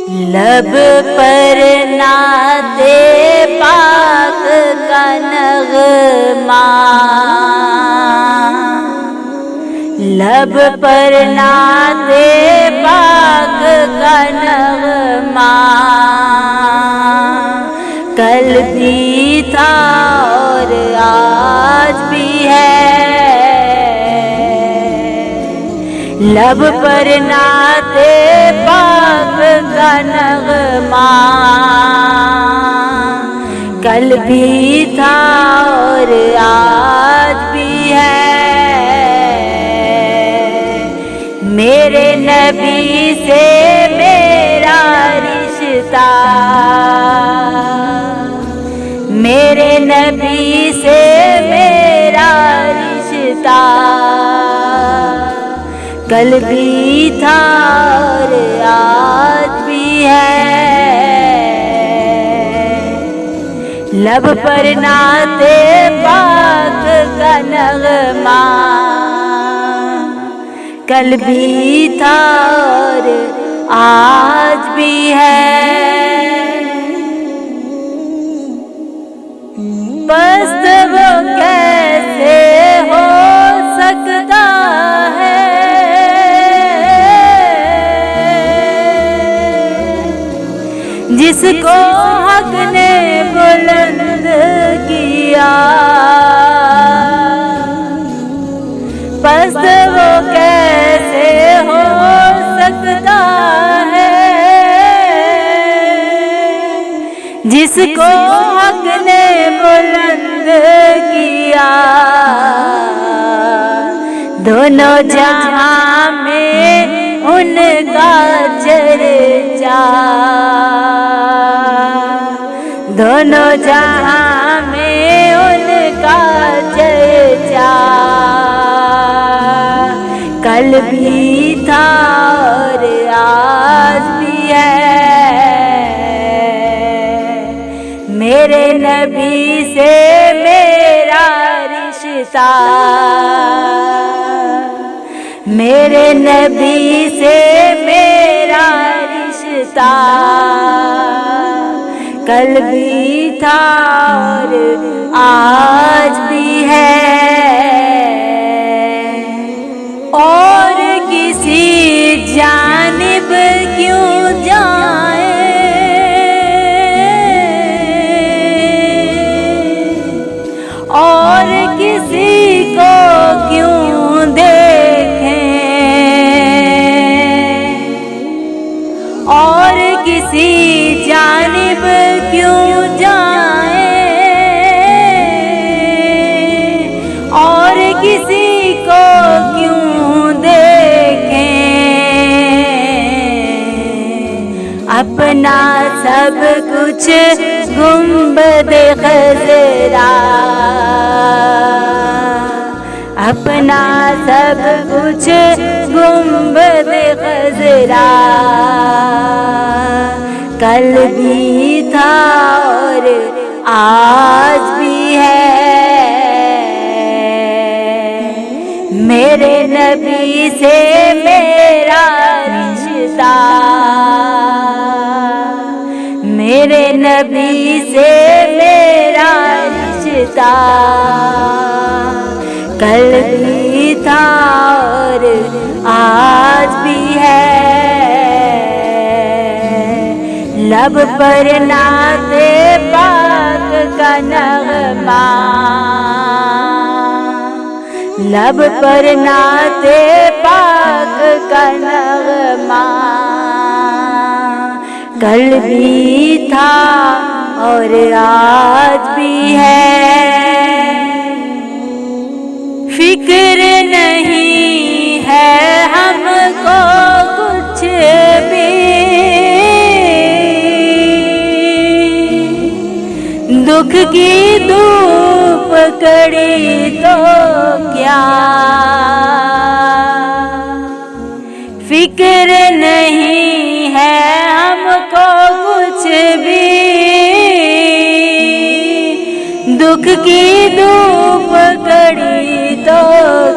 لب پر نعت پاک کا نغمہ، لب پر نعت پاک کا نغمہ، کل بھی تھا اور آج بھی ہے، لب پر نعت پاک کا نغمہ، کل بھی تھا اور آج بھی ہے، میرے نبی سے میرا رشتہ، میرے نبی سے میرا رشتہ، کل بھی تھا اور آج بھی ہے، لب پر نعت پاک کا نغمہ، کل بھی تھا اور آج بھی ہے، پست وہ کیسے ہو سکتا ہے جس کو حق نے بلند کیا، پست وہ کیسے ہو سکتا ہے جس کو حق نے بلند کیا، دونوں جہاں میں ان کا چرچا، دونوں جہاں میں ان کا چرچا، کل بھی تھا اور آج بھی ہے، میرے نبی سے میرا رشتہ، میرے نبی سے میرا رشتہ، کل بھی تھا اور آج بھی ہے، اور کسی جانب کیوں جائیں، اور کسی کو کیوں دیکھیں، اور کسی جانب کیوں جائیں، اور کسی کو کیوں دیکھیں، اپنا سب کچھ گنبد خضرا، اپنا سب کچھ گنبد خضرا، کل بھی تھا اور آج بھی ہے، میرے نبی سے میرا رشتہ، میرے نبی سے میرا رشتہ، کل بھی تھا اور آج بھی ہے، لب پر نعت پاک کا نغمہ، لب پر نعت پاک کا نغمہ، کل بھی تھا اور آج بھی ہے، فکر نہیں ہے ہم کو کچھ بھی، دکھ کی دھوپ کڑی تو کیا، فکر نہیں ہے ہم کو کچھ بھی، دکھ کی دھوپ کڑی تو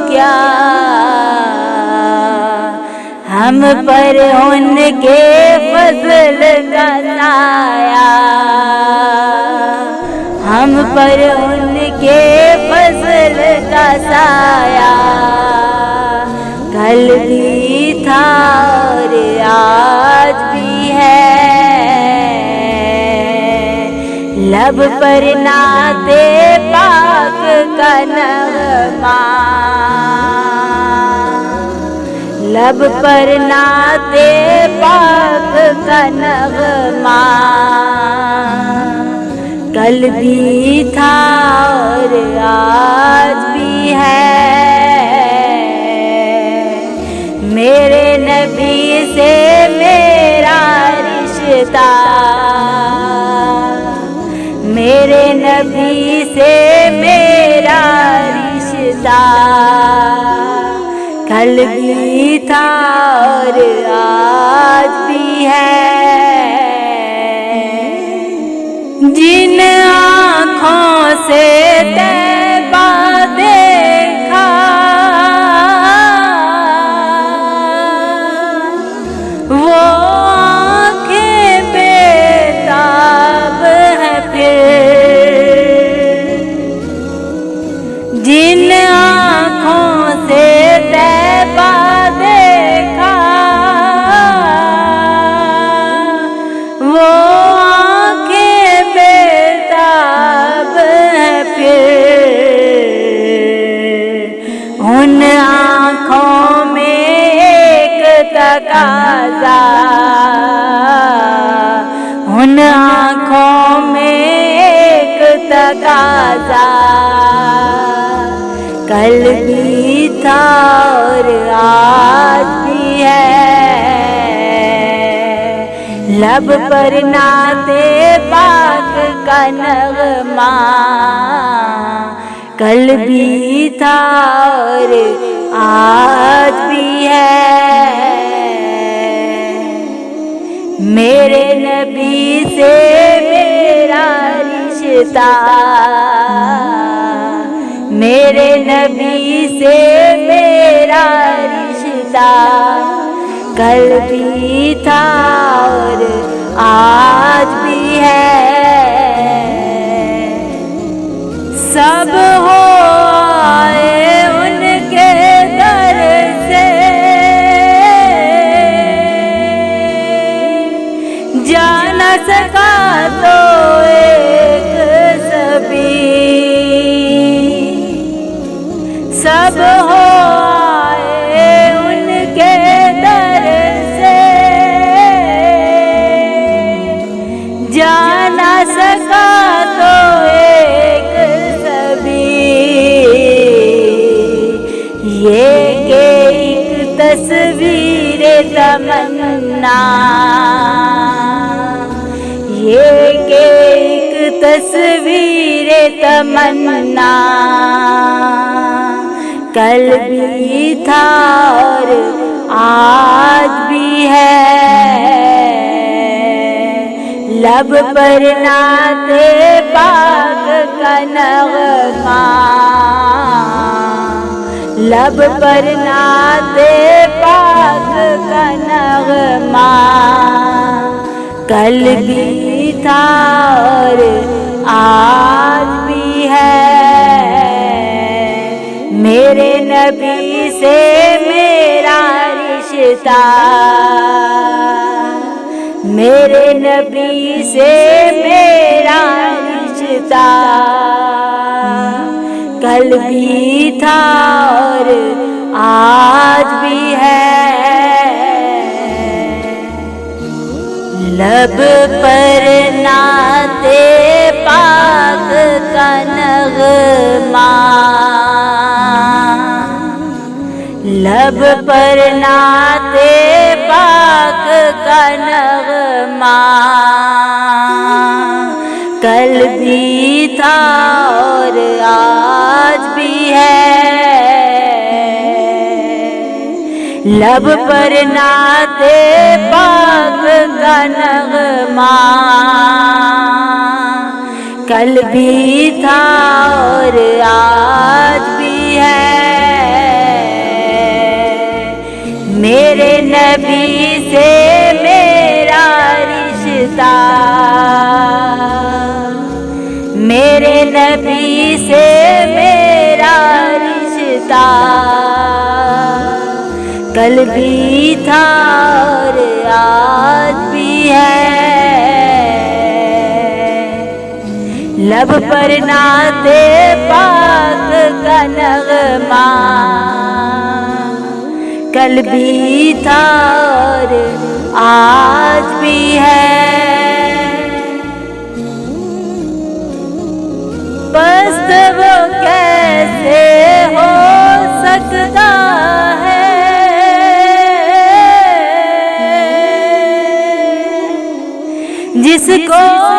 کیا، ہم پر ان کے فضل پر ان کے فضل کا سایہ کل بھی تھا اور آج بھی ہے، لب پر نعت پاک کا نغمہ، لب پر نعت پاک کا نغمہ کل بھی تھا اور آج بھی ہے، میرے نبی سے میرا رشتہ، میرے نبی سے میرا رشتہ کل بھی تھا اور آج بھی ہے، جن آنکھوں سے طیبہ دیکھا وہ آنکھیں بےتاب ہیں پھر، جن آنکھوں سے طیبہ دیکھا وہ آنکھیں بےتاب ہیں پھر، ان آنکھوں میں ایک تقاضا، ان آنکھوں میں ایک تقاضا کل بھی تھا اور آج بھی ہے، لب پر نعت پاک کا نغمہ کل بھی تھا اور آج بھی ہے، میرے نبی سے میرا رشتہ، میرے نبی سے میرا رشتہ کل بھی تھا اور آج بھی ہے، سب ہو آئے ان کے در سے جا نہ سکا تو ایک سبھی، سب ہو آئے ان کے در سے جا نہ سکا تو ایک سبھی، یہ کہ ایک تصویر تمنا، یہ کہ ایک تصویر تمنا کل بھی تھا اور آج بھی ہے، لب پر نعت پاک کا نغمہ، لب پر نعت پاک کا نغمہ کل بھی تھا اور آج بھی ہے، میرے نبی سے میرا رشتہ، میرے نبی سے میرا رشتہ کل بھی تھا اور آج بھی ہے، لب پر نعت پاک کا نغمہ، لب پر نعت پاک کا نغمہ کل بھی تھا اور آج بھی ہے، لب پر نعت پاک کا نغمہ کل بھی تھا اور آج بھی ہے، میرے نبی سے میرا رشتہ، میرے میرے نبی سے میرا رشتہ کل بھی تھا اور آج بھی ہے، لب پر نعت پاک کا نغمہ کل بھی تھا اور آج بھی ہے۔ پست وہ کیسے ہو سکتا ہے جس کو